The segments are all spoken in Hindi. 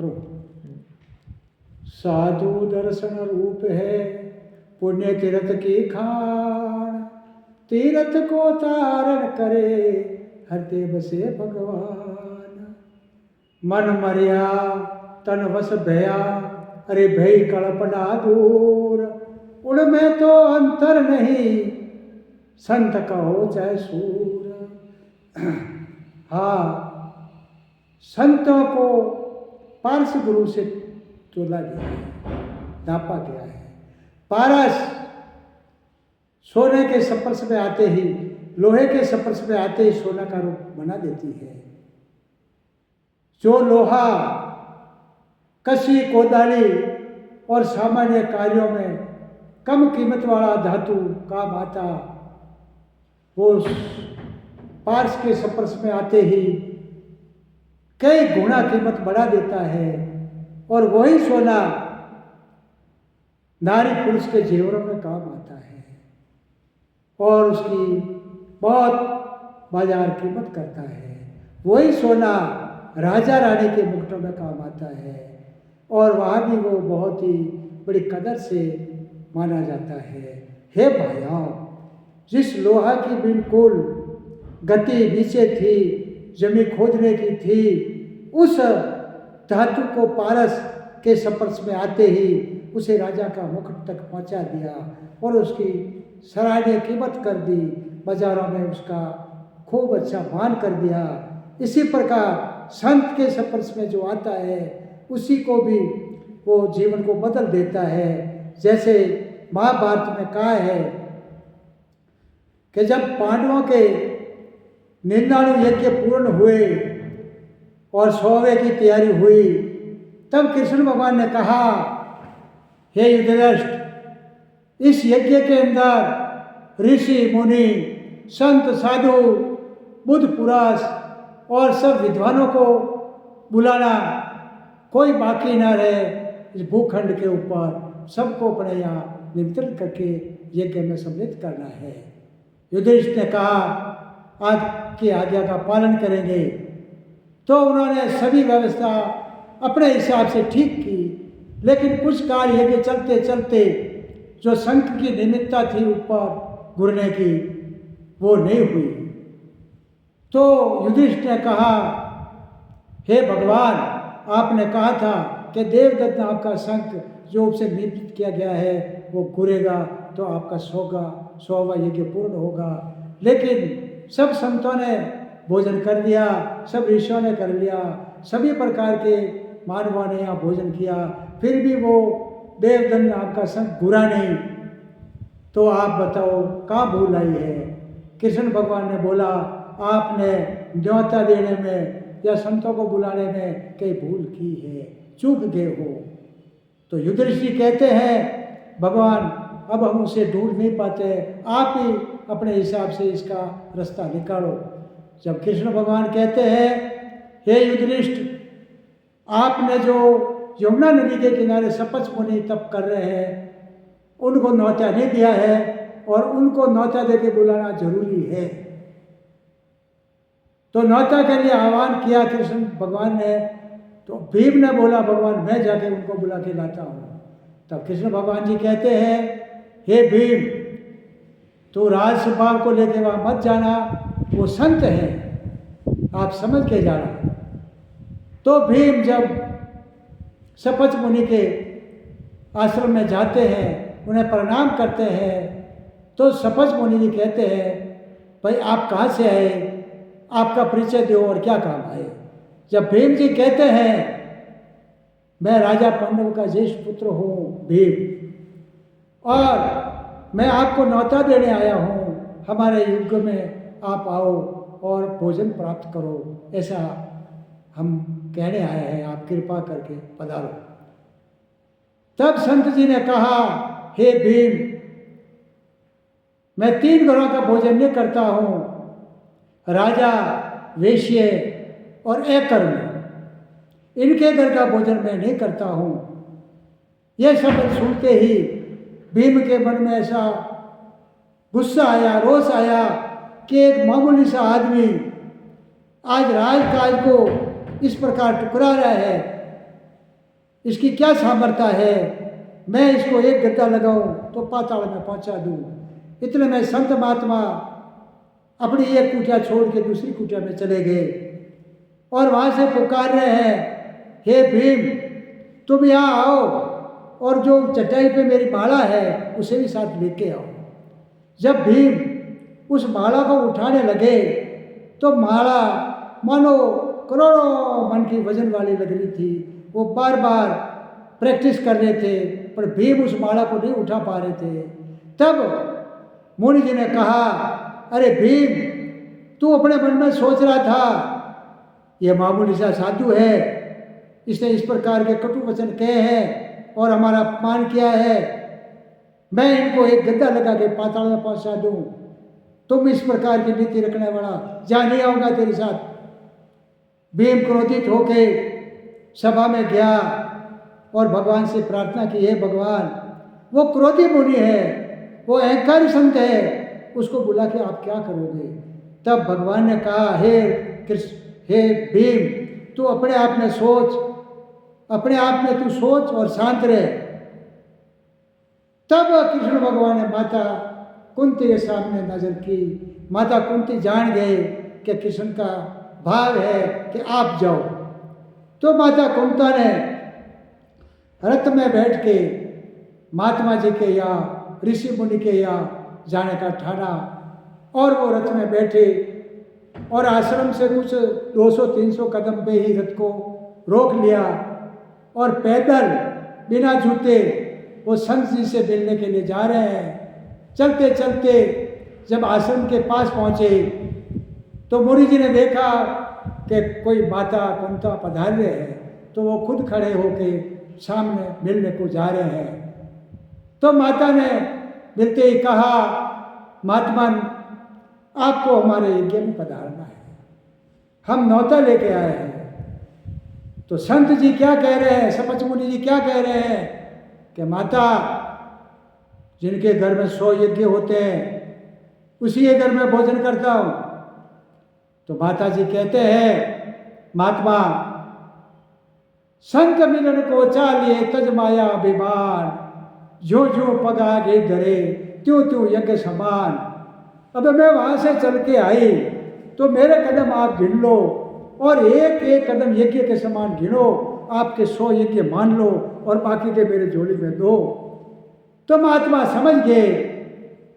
करो। साधु दर्शन रूप है पुण्य तीर्थ की खान, तीर्थ को तारण करे हरते बसे भगवान। मन मरिया तन वस भया, अरे भई कल्पना दूर, उनमें तो अंतर नहीं संत कहो चाहे सूर। हाँ, संतों को पारस गुरु से तोला गया है, नापा गया है। पारस सोने के स्पर्श में आते ही, लोहे के स्पर्श में आते ही सोना का रूप बना देती है। जो लोहा कसी कोदाली और सामान्य कार्यों में कम कीमत वाला धातु काम आता, वो पारस के स्पर्श में आते ही कई गुना कीमत बढ़ा देता है। और वही सोना नारी पुरुष के जेवरों में काम आता है और उसकी बहुत बाजार कीमत करता है। वही सोना राजा रानी के मुकुटों में काम आता है और वहाँ भी वो बहुत ही बड़ी कदर से माना जाता है। हे भाइयों, जिस लोहा की बिल्कुल गति नीचे थी, जमीन खोदने की थी, उस धातु को पारस के स्पर्श में आते ही उसे राजा का मुकुट तक पहुंचा दिया और उसकी सराहनीय कीमत कर दी, बाजारों में उसका खूब अच्छा मान कर दिया। इसी प्रकार संत के स्पर्श में जो आता है उसी को भी वो जीवन को बदल देता है। जैसे महाभारत में कहा है कि जब पांडवों के 99 यज्ञ पूर्ण हुए और 100वें की तैयारी हुई, तब कृष्ण भगवान ने कहा, हे युधिष्ठिर, इस यज्ञ के अंदर ऋषि मुनि संत साधु बुद्ध पुरुष और सब विद्वानों को बुलाना, कोई बाकी ना रहे। इस भूखंड के ऊपर सबको अपने यहाँ निमंत्रित करके यज्ञ में सम्मिलित करना है। युधिष्ठिर ने कहा, आज की आज्ञा का पालन करेंगे। तो उन्होंने सभी व्यवस्था अपने हिसाब से ठीक की, लेकिन कुछ काल यज्ञ चलते चलते जो शंख की निमित्ता थी ऊपर घुरने की, वो नहीं हुई। तो युधिष्ठिर ने कहा, हे भगवान, आपने कहा था कि देवदत्त नाम का शंख जो उससे निमित्त किया गया है वो घुरेगा तो आपका 100वां यज्ञ पूर्ण होगा। लेकिन सब संतों ने भोजन कर लिया, सब ऋषियों ने कर लिया, सभी प्रकार के मानवों ने यहाँ भोजन किया, फिर भी वो देवदत्त नाम का शंख घुरा नहीं। तो आप बताओ कहाँ भूल आई है? कृष्ण भगवान ने बोला, आपने न्योता देने में या संतों को बुलाने में कई भूल की है, चूक गए हो। तो युधिष्ठिर कहते हैं, भगवान अब हम उसे ढूंढ नहीं पाते, आप ही अपने हिसाब से इसका रास्ता निकालो। जब कृष्ण भगवान कहते हैं, हे युधिष्ठिर, आपने जो यमुना नदी के किनारे सपच मुनि तप कर रहे हैं, उनको न्योता नहीं दिया है और उनको न्योता दे के बुलाना जरूरी है। तो न्योता के लिए आह्वान किया कृष्ण भगवान ने। तो भीम ने बोला, भगवान मैं जाके उनको बुला के लाता हूँ। तब कृष्ण भगवान जी कहते हैं, हे भीम, तो राजसभा को लेके वहाँ मत जाना, वो संत हैं, आप समझ के जाना। तो भीम जब सपच मुनि के आश्रम में जाते हैं, उन्हें प्रणाम करते हैं, तो सपच मुनि जी कहते हैं, भाई आप कहाँ से आए, आपका परिचय दो और क्या काम आए। जब भीम जी कहते हैं, मैं राजा पांडव का ज्येष्ठ पुत्र हूँ भीम, और मैं आपको न्योता देने आया हूँ, हमारे युग में आप आओ और भोजन प्राप्त करो, ऐसा हम कहने आए हैं, आप कृपा करके पधारो। तब संत जी ने कहा, हे भीम, मैं 3 घरों का भोजन नहीं करता हूँ, राजा, वेश्य और अकर्म, इनके घर का भोजन मैं नहीं करता हूँ। यह शब्द सुनते ही भीम के मन में ऐसा गुस्सा आया, रोष आया कि एक मामूली सा आदमी आज राजकाज को इस प्रकार टुकरा रहा है, इसकी क्या सामर्थ्य है, मैं इसको एक गद्दा लगाऊं तो पाताल में पहुंचा दूं। इतने में संत महात्मा अपनी एक कुटिया छोड़ के दूसरी कुटिया में चले गए और वहां से पुकार रहे हैं, हे भीम तुम यहाँ आओ और जो चटाई पे मेरी माला है उसे भी साथ लेके आओ। जब भीम उस माला को उठाने लगे तो माला मानो करोड़ों मन की वजन वाली लग रही थी। वो बार बार प्रैक्टिस कर रहे थे पर भीम उस माला को नहीं उठा पा रहे थे। तब मुनि जी ने कहा, अरे भीम तू अपने मन में सोच रहा था ये मामूली सा साधु है, इसने इस प्रकार के कटु वचन कहे हैं और हमारा अपमान किया है, मैं इनको एक गद्दा लगा के पाताल में पहुंचा दूं, तुम इस प्रकार की नीति रखने वाला, जा नहीं आऊंगा तेरे साथ। भीम क्रोधित होके सभा में गया और भगवान से प्रार्थना की, हे भगवान वो क्रोधी मुनि है, वो अहंकारी संत है, उसको बुला के आप क्या करोगे। तब भगवान ने कहा, हे कृष्ण, हे भीम तू अपने आप में सोच, अपने आप में तू सोच और शांत रहे। तब कृष्ण भगवान ने माता कुंती के सामने नजर की। माता कुंती जान गए कि कृष्ण का भाव है कि आप जाओ। तो माता कुंता ने रथ में बैठ के महात्मा जी के यहाँ, ऋषि मुनि के यहाँ जाने का ठाना और वो रथ में बैठे और आश्रम से कुछ 200-300 कदम पे ही रथ को रोक लिया और पैदल बिना जूते वो संत जी से मिलने के लिए जा रहे हैं। चलते चलते जब आश्रम के पास पहुँचे तो मुनि जी ने देखा कि कोई माता कुंता पधार रहे हैं, तो वो खुद खड़े होके सामने मिलने को जा रहे हैं। तो माता ने मिलते ही कहा, महात्मन आपको हमारे यज्ञ में पधारना है, हम न्योता लेके आए हैं। तो संत जी क्या कह रहे हैं, सपच मुनि जी क्या कह रहे हैं कि माता जिनके घर में 100 यज्ञ होते हैं उसी के घर में भोजन करता हूँ। तो माता जी कहते हैं, महात्मा संत मिलन को चालिए तज माया अभिमान, जो जो पगा गे धरे त्यों त्यों यज्ञ समान। अब मैं वहाँ से चल के आई तो मेरे कदम आप गिन लो और एक एक कदम यज्ञ के समान गिनो, आपके 100 यज्ञ मान लो और बाकी के मेरे झोली में दो। तो महात्मा समझ गए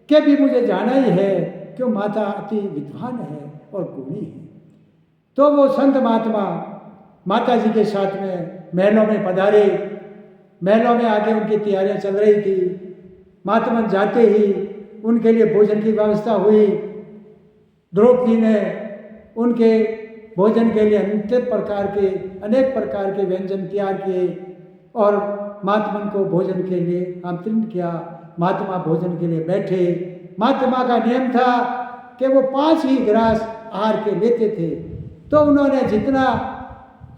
कि भी मुझे जाना ही है, क्यों माता अति विद्वान है और गुणी है। तो वो संत महात्मा माता जी के साथ में महलों में पधारे। महलों में आगे उनकी तैयारियां चल रही थी। महात्मा जाते ही उनके लिए भोजन की व्यवस्था हुई। द्रौपदी ने उनके भोजन के लिए अनेक प्रकार के व्यंजन तैयार किए और महात्मा को भोजन के लिए आमंत्रित किया। महात्मा भोजन के लिए बैठे। महात्मा का नियम था कि वो 5 ही गिलास आहार के लेते थे। तो उन्होंने जितना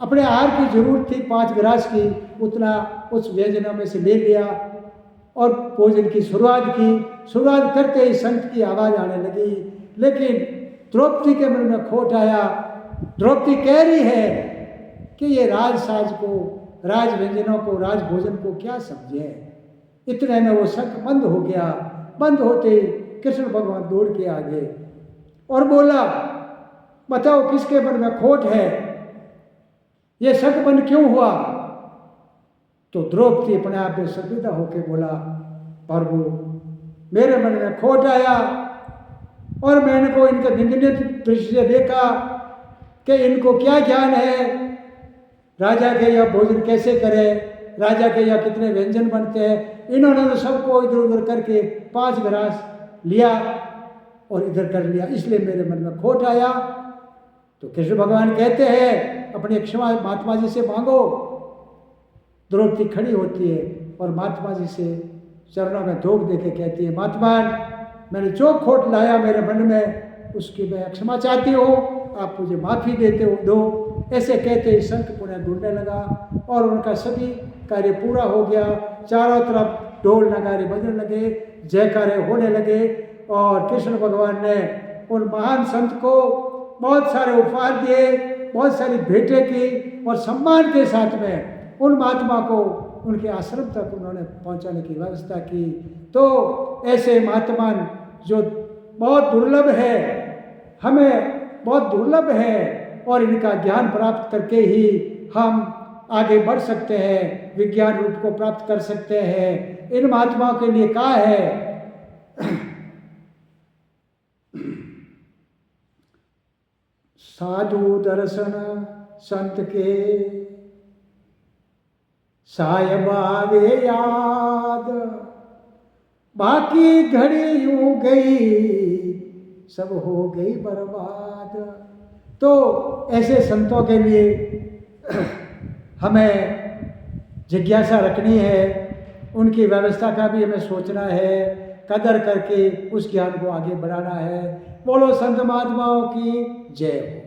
अपने आहार की जरूरत थी 5 गिलास की, उतना उस व्यंजनों में से ले लिया और भोजन की शुरुआत की। शुरुआत करते ही संत की आवाज़ आने लगी, लेकिन द्रौपदी के मन में खोट आया। द्रौपदी कह रही है कि ये राजसाज को, राज व्यंजनों को, राज भोजन को क्या समझे। इतने में वो शक बंद हो गया। बंद होते ही कृष्ण भगवान दौड़ के आ गए और बोला, बताओ किसके मन में खोट है, ये शक बंद क्यों हुआ। तो द्रौपदी अपने आप में शर्मिंदा होकर बोला, प्रभु मेरे मन में खोट आया और मैंने को इनके निंदनीय दृष्टि से देखा कि इनको क्या ज्ञान है, राजा के यह भोजन कैसे करे, राजा के यह कितने व्यंजन बनते हैं। इन्होंने तो सबको इधर उधर करके 5 गिलास लिया और इधर कर लिया, इसलिए मेरे मन में खोट आया। तो कृष्ण भगवान कहते हैं, अपनी क्षमा महात्मा जी से मांगो। द्रौपदी खड़ी होती है और महात्मा जी से चरणों में धोख दे के कहती है, महात्मा मैंने जो खोट लाया मेरे मन में उसकी मैं क्षमा चाहती हूँ, आप मुझे माफ़ी देते हो दो। ऐसे कहते ही संत पुण्य ढूंढने लगा और उनका सभी कार्य पूरा हो गया। चारों तरफ ढोल नगारे बजने लगे, जयकारे होने लगे और कृष्ण भगवान ने उन महान संत को बहुत सारे उपहार दिए, बहुत सारी भेंटें की और सम्मान के साथ में उन महात्मा को उनके आश्रम तक उन्होंने पहुंचाने की व्यवस्था की। तो ऐसे महात्मा जो बहुत दुर्लभ है, हमें बहुत दुर्लभ है, और इनका ज्ञान प्राप्त करके ही हम आगे बढ़ सकते हैं, विज्ञान रूप को प्राप्त कर सकते हैं। इन महात्माओं के लिए कहा है साधु दर्शन संत के सायब आवे याद, बाकी घड़ी यूं गई सब हो गई बर्बाद। तो ऐसे संतों के लिए हमें जिज्ञासा रखनी है, उनकी व्यवस्था का भी हमें सोचना है, कदर करके उस ज्ञान को आगे बढ़ाना है। बोलो संत महात्माओं की जय हो।